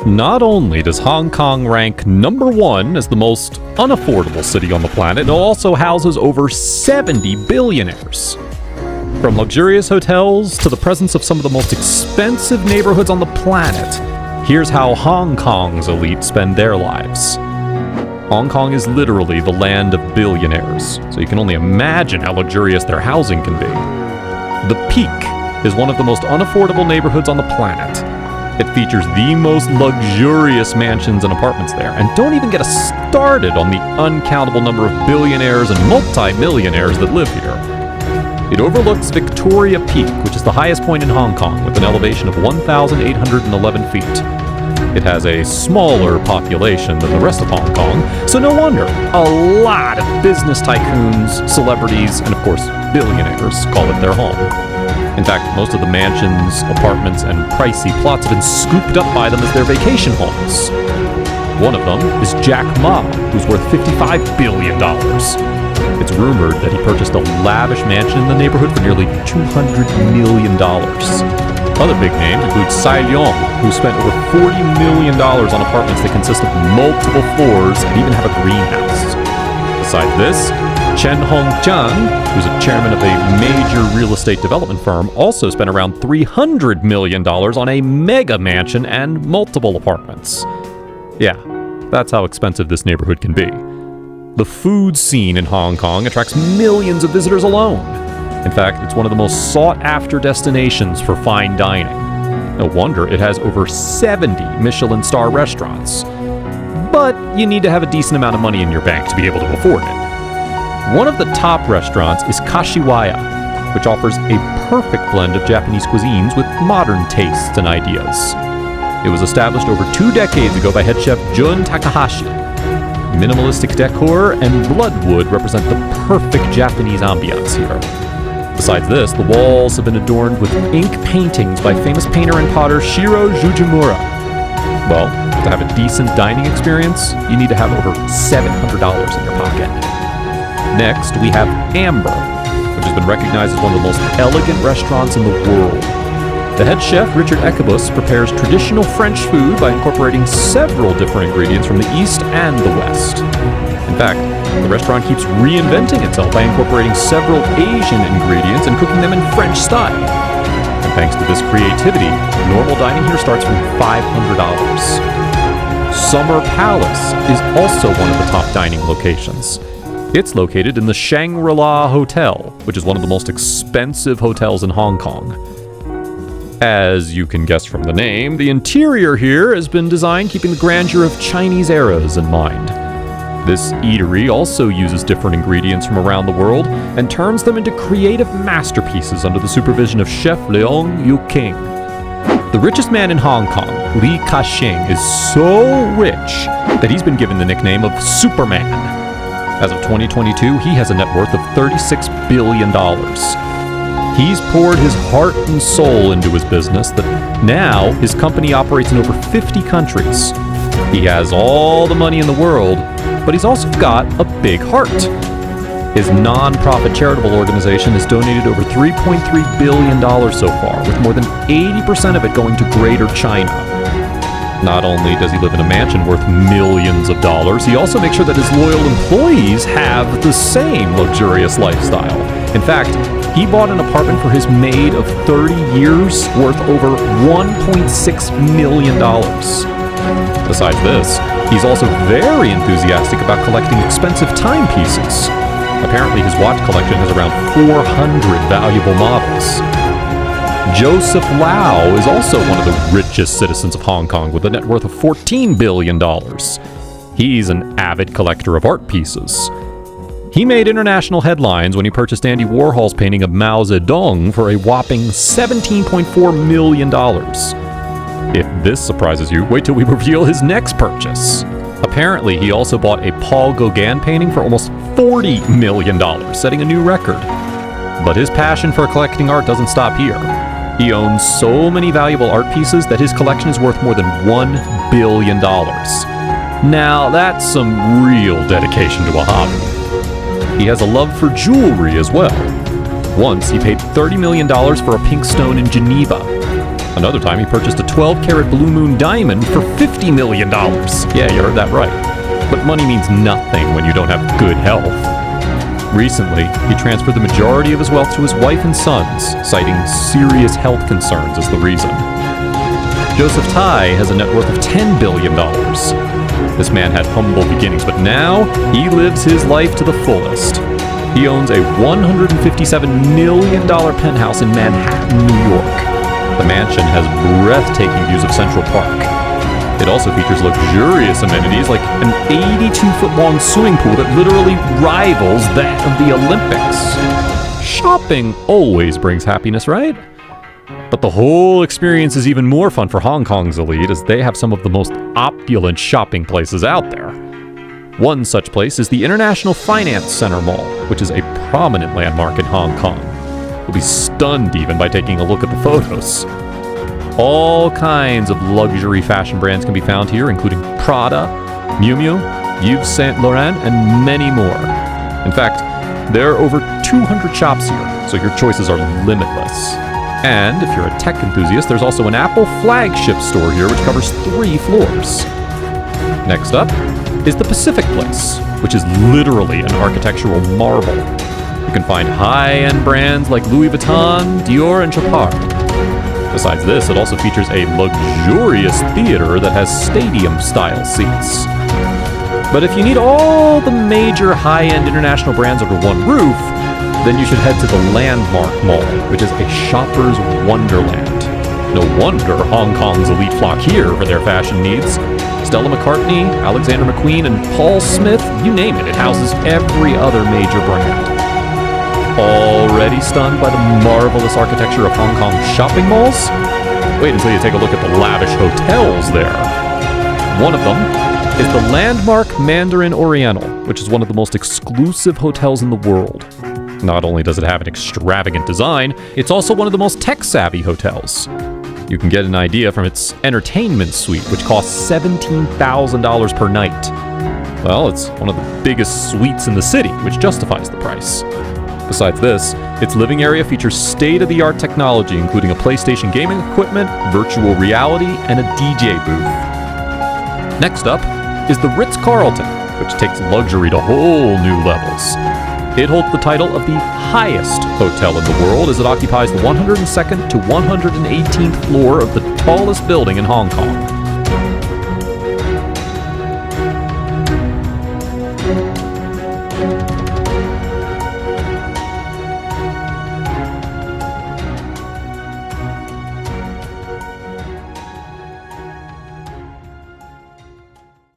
Not only does Hong Kong rank number 1 as the most unaffordable city on the planet, it also houses over 70 billionaires. From luxurious hotels to the presence of some of the most expensive neighborhoods on the planet, here's how Hong Kong's elite spend their lives. Hong Kong is literally the land of billionaires, so you can only imagine how luxurious their housing can be. The Peak is one of the most unaffordable neighborhoods on the planet. It features the most luxurious mansions and apartments there, and don't even get us started on the uncountable number of billionaires and multi-millionaires that live here. It overlooks Victoria Peak, which is the highest point in Hong Kong, with an elevation of 1,811 feet. It has a smaller population than the rest of Hong Kong, so no wonder a lot of business tycoons, celebrities, and of course billionaires call it their home. In fact, most of the mansions, apartments, and pricey plots have been scooped up by them as their vacation homes. One of them is Jack Ma, who's worth $55 billion. It's rumored that he purchased a lavish mansion in the neighborhood for nearly $200 million. Other big names include Tsai Leong, who spent over $40 million on apartments that consist of multiple floors and even have a greenhouse. Besides this, Chen Hongjian, who's a chairman of a major real estate development firm, also spent around $300 million on a mega mansion and multiple apartments. Yeah, that's how expensive this neighborhood can be. The food scene in Hong Kong attracts millions of visitors alone. In fact, it's one of the most sought-after destinations for fine dining. No wonder it has over 70 Michelin star restaurants. But you need to have a decent amount of money in your bank to be able to afford it. One of the top restaurants is Kashiwaya, which offers a perfect blend of Japanese cuisines with modern tastes and ideas. It was established over 2 decades ago by head chef Jun Takahashi. Minimalistic decor and bloodwood represent the perfect Japanese ambiance here. Besides this, the walls have been adorned with ink paintings by famous painter and potter Shiro Jujimura. Well, to have a decent dining experience, you need to have over $700 in your pocket. Next, we have Amber, which has been recognized as one of the most elegant restaurants in the world. The head chef, Richard Ekebus, prepares traditional French food by incorporating several different ingredients from the East and the West. In fact, the restaurant keeps reinventing itself by incorporating several Asian ingredients and cooking them in French style. And thanks to this creativity, normal dining here starts from $500. Summer Palace is also one of the top dining locations. It's located in the Shangri-La Hotel, which is one of the most expensive hotels in Hong Kong. As you can guess from the name, the interior here has been designed keeping the grandeur of Chinese eras in mind. This eatery also uses different ingredients from around the world and turns them into creative masterpieces under the supervision of Chef Leong Yu King. The richest man in Hong Kong, Li Ka-shing, is so rich that he's been given the nickname of Superman. As of 2022, he has a net worth of $36 billion. He's poured his heart and soul into his business that now his company operates in over 50 countries. He has all the money in the world, but he's also got a big heart. His non-profit charitable organization has donated over $3.3 billion so far, with more than 80% of it going to Greater China. Not only does he live in a mansion worth millions of dollars, he also makes sure that his loyal employees have the same luxurious lifestyle. In fact, he bought an apartment for his maid of 30 years worth over $1.6 million. Besides this, he's also very enthusiastic about collecting expensive timepieces. Apparently his watch collection has around 400 valuable models. Joseph Lau is also one of the richest citizens of Hong Kong with a net worth of $14 billion. He's an avid collector of art pieces. He made international headlines when he purchased Andy Warhol's painting of Mao Zedong for a whopping $17.4 million. If this surprises you, wait till we reveal his next purchase. Apparently, he also bought a Paul Gauguin painting for almost $40 million, setting a new record. But his passion for collecting art doesn't stop here. He owns so many valuable art pieces that his collection is worth more than $1 billion. Now, that's some real dedication to a hobby. He has a love for jewelry as well. Once, he paid $30 million for a pink stone in Geneva. Another time, he purchased a 12-carat Blue Moon diamond for $50 million. Yeah, you heard that right. But money means nothing when you don't have good health. Recently, he transferred the majority of his wealth to his wife and sons, citing serious health concerns as the reason. Joseph Tai has a net worth of $10 billion. This man had humble beginnings, but now he lives his life to the fullest. He owns a $157 million penthouse in Manhattan, New York. The mansion has breathtaking views of Central Park. It also features luxurious amenities like an 82-foot-long swimming pool that literally rivals that of the Olympics. Shopping always brings happiness, right? But the whole experience is even more fun for Hong Kong's elite, as they have some of the most opulent shopping places out there. One such place is the International Finance Center Mall, which is a prominent landmark in Hong Kong. You'll be stunned even by taking a look at the photos. All kinds of luxury fashion brands can be found here, including Prada, Miu Miu, Yves Saint Laurent, and many more. In fact, there are over 200 shops here, so your choices are limitless. And if you're a tech enthusiast, there's also an Apple flagship store here, which covers 3 floors. Next up is the Pacific Place, which is literally an architectural marvel. You can find high-end brands like Louis Vuitton, Dior, and Chopard. Besides this, it also features a luxurious theater that has stadium-style seats. But if you need all the major high-end international brands under one roof, then you should head to the Landmark Mall, which is a shopper's wonderland. No wonder Hong Kong's elite flock here for their fashion needs. Stella McCartney, Alexander McQueen, and Paul Smith, you name it, it houses every other major brand. Already stunned by the marvelous architecture of Hong Kong's shopping malls? Wait until you take a look at the lavish hotels there. One of them is the Landmark Mandarin Oriental, which is one of the most exclusive hotels in the world. Not only does it have an extravagant design, it's also one of the most tech-savvy hotels. You can get an idea from its entertainment suite, which costs $17,000 per night. Well, it's one of the biggest suites in the city, which justifies the price. Besides this, its living area features state-of-the-art technology, including a PlayStation gaming equipment, virtual reality, and a DJ booth. Next up is the Ritz-Carlton, which takes luxury to whole new levels. It holds the title of the highest hotel in the world, as it occupies the 102nd to 118th floor of the tallest building in Hong Kong.